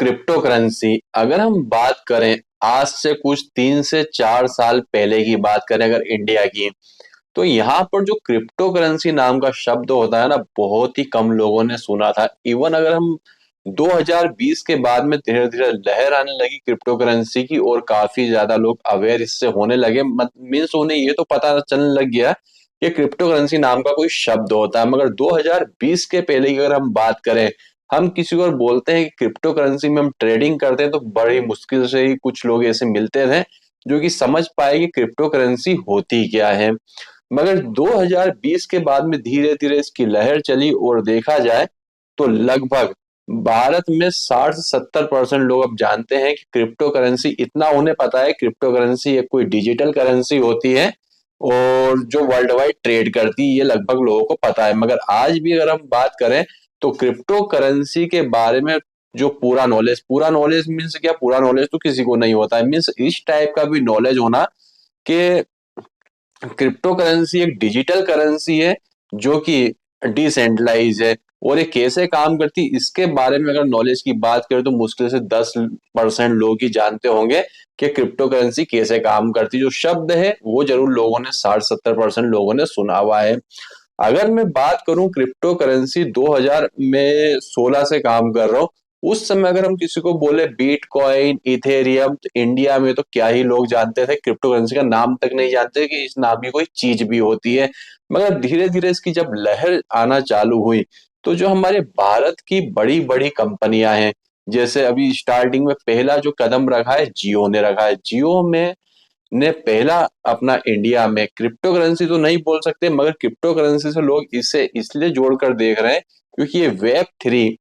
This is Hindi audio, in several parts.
क्रिप्टो करेंसी अगर हम बात करें आज से कुछ 3 से 4 साल पहले की बात करें अगर इंडिया की, तो यहाँ पर जो क्रिप्टो करेंसी नाम का शब्द होता है ना, बहुत ही कम लोगों ने सुना था। इवन अगर हम 2020 के बाद में धीरे धीरे लहर आने लगी क्रिप्टो करेंसी की और काफी ज्यादा लोग अवेयर इससे होने लगे, मीन्स उन्हें ये तो पता चलने लग गया कि क्रिप्टो करेंसी नाम का कोई शब्द होता है। मगर 2020 के पहले की अगर हम बात करें, हम किसी को बोलते हैं कि क्रिप्टो करेंसी में हम ट्रेडिंग करते हैं, तो बड़ी मुश्किल से ही कुछ लोग ऐसे मिलते थे जो कि समझ पाए कि क्रिप्टो करेंसी होती क्या है। मगर 2020 के बाद में धीरे धीरे इसकी लहर चली और देखा जाए तो लगभग भारत में 60 से 70% लोग अब जानते हैं कि क्रिप्टो करेंसी, इतना उन्हें पता है क्रिप्टो करेंसी एक कोई डिजिटल करेंसी होती है और जो वर्ल्ड वाइड ट्रेड करती है, ये लगभग लोगों को पता है। मगर आज भी अगर हम बात करें तो क्रिप्टो करेंसी के बारे में जो पूरा नॉलेज मीन्स क्या, पूरा नॉलेज तो किसी को नहीं होता है। मीन्स इस टाइप का भी नॉलेज होना कि क्रिप्टो करेंसी एक डिजिटल करेंसी है जो कि डिसेंट्रलाइज है और ये कैसे काम करती है, इसके बारे में अगर नॉलेज की बात करें तो मुश्किल से 10% लोग ही जानते होंगे कि क्रिप्टो करेंसी कैसे काम करती है। जो शब्द है वो जरूर लोगों ने 60-70% लोगों ने सुना हुआ है। अगर मैं बात करूं क्रिप्टो करेंसी 2000 में 16 से काम कर रहा हूं, उस समय अगर हम किसी को बोले बिटकॉइन इथेरियम, तो इंडिया में तो क्या ही लोग जानते थे, क्रिप्टो करेंसी का नाम तक नहीं जानते कि इस नाम की कोई चीज भी होती है। मगर धीरे धीरे इसकी जब लहर आना चालू हुई तो जो हमारे भारत की बड़ी बड़ी कंपनियां हैं, जैसे अभी स्टार्टिंग में पहला जो कदम रखा है जियो ने रखा है। जियो में ने पहला अपना इंडिया में, क्रिप्टो करेंसी तो नहीं बोल सकते मगर क्रिप्टो करेंसी से लोग इसे इसलिए जोड़कर देख रहे हैं क्योंकि ये वेब 3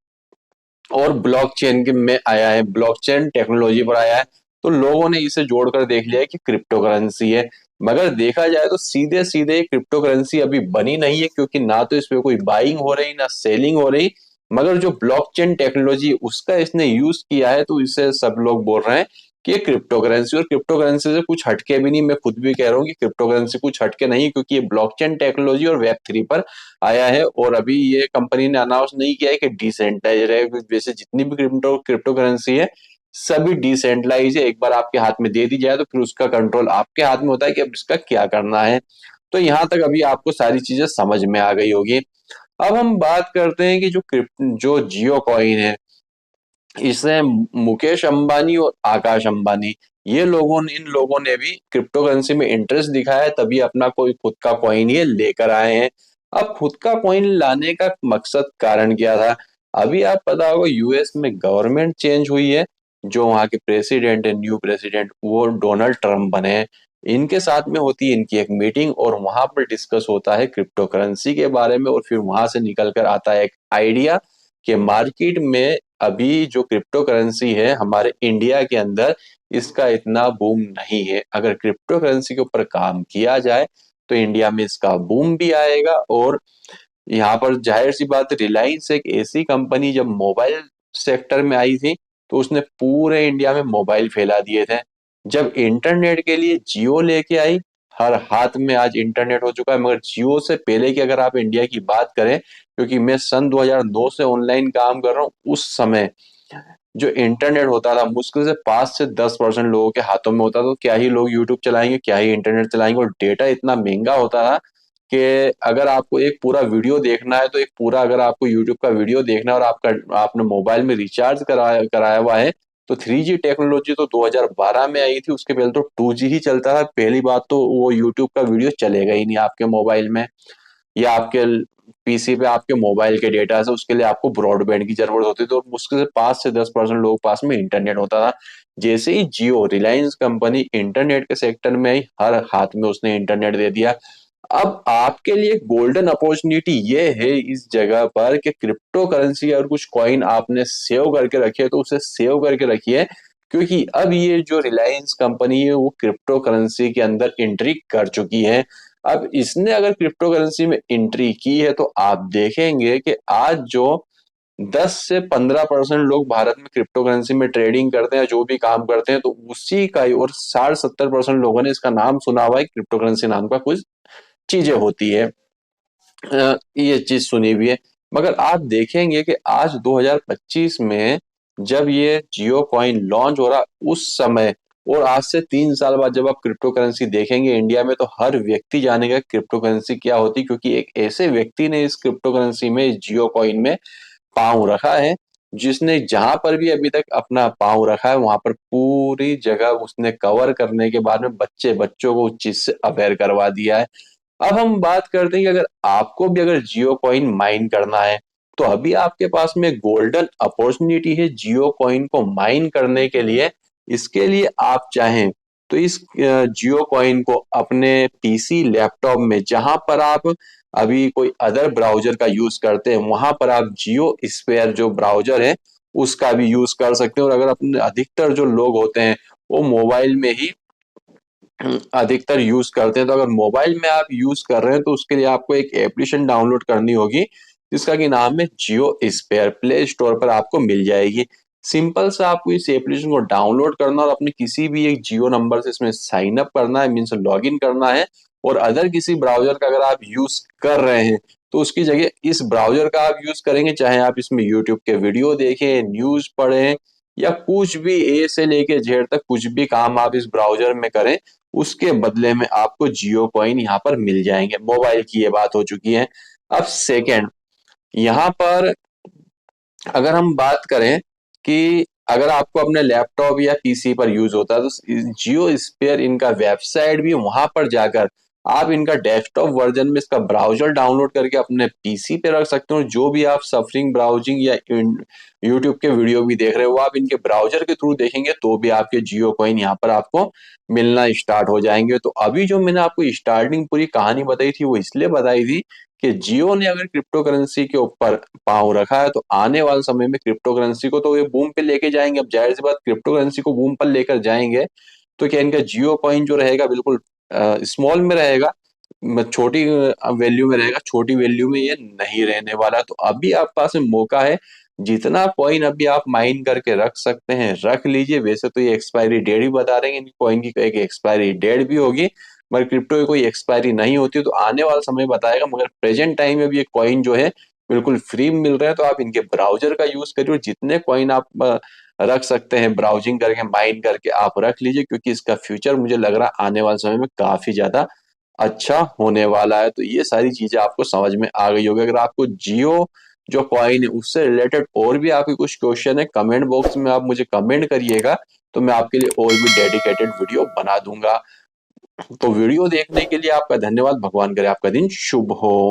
और ब्लॉकचेन के में आया है, ब्लॉकचेन टेक्नोलॉजी पर आया है, तो लोगों ने इसे जोड़कर देख लिया है कि क्रिप्टो करेंसी है। मगर देखा जाए तो सीधे सीधे क्रिप्टो करेंसी अभी बनी नहीं है, क्योंकि ना तो इसमें कोई बाइंग हो रही ना सेलिंग हो रही। मगर जो ब्लॉकचेन टेक्नोलॉजी उसका इसने यूज किया है, तो इसे सब लोग बोल रहे हैं कि ये क्रिप्टो करेंसी, और क्रिप्टो करेंसी से कुछ हटके भी नहीं। मैं खुद भी कह रहा हूँ कि क्रिप्टो करेंसी कुछ हटके नहीं, क्योंकि ये ब्लॉकचेन टेक्नोलॉजी और वेब 3 पर आया है। और अभी ये कंपनी ने अनाउंस नहीं किया है कि डिसेंट्रलाइज है, वैसे जितनी भी क्रिप्टो क्रिप्टो करेंसी है सभी डिसेंट्रलाइज है। एक बार आपके हाथ में दे दी जाए तो फिर उसका कंट्रोल आपके हाथ में होता है कि अब इसका क्या करना है। तो यहाँ तक अभी आपको सारी चीजें समझ में आ गई होगी। अब हम बात करते हैं कि जो जियो कॉइन है, इसे मुकेश अंबानी और आकाश अंबानी, ये लोगों ने इन लोगों ने भी क्रिप्टो करेंसी में इंटरेस्ट दिखाया है, तभी अपना कोई खुद का कॉइन ये लेकर आए हैं। अब खुद का कॉइन लाने का मकसद कारण क्या था? अभी आप पता होगा यूएस में गवर्नमेंट चेंज हुई है, जो वहाँ के प्रेसिडेंट है, न्यू प्रेसिडेंट, वो डोनाल्ड ट्रम्प बने हैं। इनके साथ में होती है इनकी एक मीटिंग और वहां पर डिस्कस होता है क्रिप्टो करेंसी के बारे में, और फिर वहां से निकल कर आता है एक आइडिया कि मार्केट में अभी जो क्रिप्टो करेंसी है हमारे इंडिया के अंदर, इसका इतना बूम नहीं है। अगर क्रिप्टो करेंसी के ऊपर काम किया जाए तो इंडिया में इसका बूम भी आएगा। और यहाँ पर जाहिर सी बात, रिलायंस एक ऐसी कंपनी जब मोबाइल सेक्टर में आई थी तो उसने पूरे इंडिया में मोबाइल फैला दिए थे। जब इंटरनेट के लिए जियो लेके आई, हर हाथ में आज इंटरनेट हो चुका है। मगर जियो से पहले की अगर आप इंडिया की बात करें, क्योंकि मैं सन 2002 से ऑनलाइन काम कर रहा हूँ, उस समय जो इंटरनेट होता था मुश्किल से 5 से 10% लोगों के हाथों में होता था। तो क्या ही लोग यूट्यूब चलाएंगे, क्या ही इंटरनेट चलाएंगे, और डेटा इतना महंगा होता था कि अगर आपको एक पूरा वीडियो देखना है, तो एक पूरा अगर आपको यूट्यूब का वीडियो देखना है और आपका आपने मोबाइल में रिचार्ज कराया कराया हुआ है, तो 3G टेक्नोलॉजी तो 2012 में आई थी, उसके पहले तो 2G ही चलता था। पहली बात तो वो यूट्यूब का वीडियो चलेगा ही नहीं आपके मोबाइल में या आपके पीसी पे, आपके मोबाइल के डेटा से उसके लिए आपको ब्रॉडबैंड की जरूरत होती थी। तो मुश्किल से 5 से 10% लोगों के पास में इंटरनेट होता था। जैसे ही जियो रिलायंस कंपनी इंटरनेट के सेक्टर में आई, हर हाथ में उसने इंटरनेट दे दिया। अब आपके लिए गोल्डन अपॉर्चुनिटी ये है इस जगह पर कि क्रिप्टो करेंसी और कुछ कॉइन आपने सेव करके रखिए तो उसे सेव करके रखिए, क्योंकि अब ये जो रिलायंस कंपनी है वो क्रिप्टो करेंसी के अंदर एंट्री कर चुकी है। अब इसने अगर क्रिप्टो करेंसी में एंट्री की है तो आप देखेंगे कि आज जो 10 से 15% लोग भारत में क्रिप्टो करेंसी में ट्रेडिंग करते हैं, जो भी काम करते हैं, तो उसी का ही, और 60-70% लोगों ने इसका नाम सुना हुआ है, क्रिप्टो करेंसी नाम का कुछ चीजें होती है। ये चीज सुनी हुई है। मगर आप देखेंगे कि आज 2025 में जब ये जियो कॉइन लॉन्च हो रहा उस समय, और आज से 3 साल बाद जब आप क्रिप्टो करेंसी देखेंगे इंडिया में, तो हर व्यक्ति जानेगा क्रिप्टो करेंसी क्या होती, क्योंकि एक ऐसे व्यक्ति ने इस क्रिप्टो करेंसी में, इस जियो कॉइन में पाँव रखा है, जिसने जहां पर भी अभी तक अपना पाँव रखा है वहां पर पूरी जगह उसने कवर करने के बाद में बच्चों को उस चीज से अवेयर करवा दिया है। अब हम बात करते हैं कि अगर आपको भी अगर जियो कॉइन माइन करना है, तो अभी आपके पास में गोल्डन अपॉर्चुनिटी है जियो कॉइन को माइन करने के लिए। इसके लिए आप चाहें तो इस जियो कॉइन को अपने पीसी लैपटॉप में, जहां पर आप अभी कोई अदर ब्राउजर का यूज करते हैं, वहां पर आप जियो स्पेयर जो ब्राउजर है उसका भी यूज कर सकते हैं। और अगर अपने अधिकतर जो लोग होते हैं वो मोबाइल में ही अधिकतर यूज करते हैं, तो अगर मोबाइल में आप यूज कर रहे हैं तो उसके लिए आपको एक एप्लीकेशन डाउनलोड करनी होगी, जिसका कि नाम है जियो स्पेयर। प्ले स्टोर पर आपको मिल जाएगी। सिंपल सा आपको इस एप्लीकेशन को डाउनलोड करना और अपने किसी भी एक जियो नंबर से इसमें साइन अप करना है, मीन्स लॉग इन करना है। और अदर किसी ब्राउजर का अगर आप यूज कर रहे हैं तो उसकी जगह इस ब्राउजर का आप यूज करेंगे, चाहे आप इसमें यूट्यूब के वीडियो देखें, न्यूज पढ़ें, या कुछ भी ए से लेके जेड तक कुछ भी काम आप इस ब्राउजर में करें, उसके बदले में आपको जियो कॉइन यहाँ पर मिल जाएंगे। मोबाइल की ये बात हो चुकी है। अब सेकेंड, यहाँ पर अगर हम बात करें कि अगर आपको अपने लैपटॉप या पीसी पर यूज होता है, तो जियो स्पेयर इनका वेबसाइट भी, वहां पर जाकर आप इनका डेस्कटॉप वर्जन में इसका ब्राउजर डाउनलोड करके अपने पीसी पे रख सकते हो। जो भी आप सफरिंग ब्राउजिंग या यूट्यूब के वीडियो भी देख रहे हो, वो आप इनके ब्राउजर के थ्रू देखेंगे तो भी आपके जियो कॉइन यहाँ पर आपको मिलना स्टार्ट हो जाएंगे। तो अभी जो मैंने आपको स्टार्टिंग पूरी कहानी बताई थी वो इसलिए बताई थी कि जियो ने अगर क्रिप्टो करेंसी के ऊपर पाँव रखा है, तो आने वाले समय में क्रिप्टो करेंसी को तो ये बूम पे लेके जाएंगे। अब जाहिर सी बात, क्रिप्टो करेंसी को बूम पर लेकर जाएंगे तो क्या इनका जियो कॉइन जो रहेगा बिल्कुल स्मॉल में रहेगा, छोटी वैल्यू में रहेगा। छोटी वैल्यू में ये नहीं रहने वाला। तो अभी आप पास में मौका है, जितना कॉइन अभी आप माइन करके रख सकते हैं रख लीजिए। वैसे तो ये एक्सपायरी डेट भी बता रहे हैं, इन कॉइन की एक एक्सपायरी डेट भी होगी, मगर क्रिप्टो की कोई एक्सपायरी नहीं होती, तो आने वाला समय बताएगा। मगर प्रेजेंट टाइम में भी ये कॉइन जो है बिल्कुल फ्री मिल रहा है, तो आप इनके ब्राउजर का यूज करिए। जितने कॉइन आप रख सकते हैं ब्राउजिंग करके, माइन करके आप रख लीजिए, क्योंकि इसका फ्यूचर मुझे लग रहा है आने वाले समय में काफी ज्यादा अच्छा होने वाला है। तो ये सारी चीजें आपको समझ में आ गई होगी। अगर आपको जियो जो कॉइन है उससे रिलेटेड और भी आपके कुछ क्वेश्चन है, कमेंट बॉक्स में आप मुझे कमेंट करिएगा, तो मैं आपके लिए और भी डेडिकेटेड वीडियो बना दूंगा। तो वीडियो देखने के लिए आपका धन्यवाद। भगवान करे आपका दिन शुभ हो।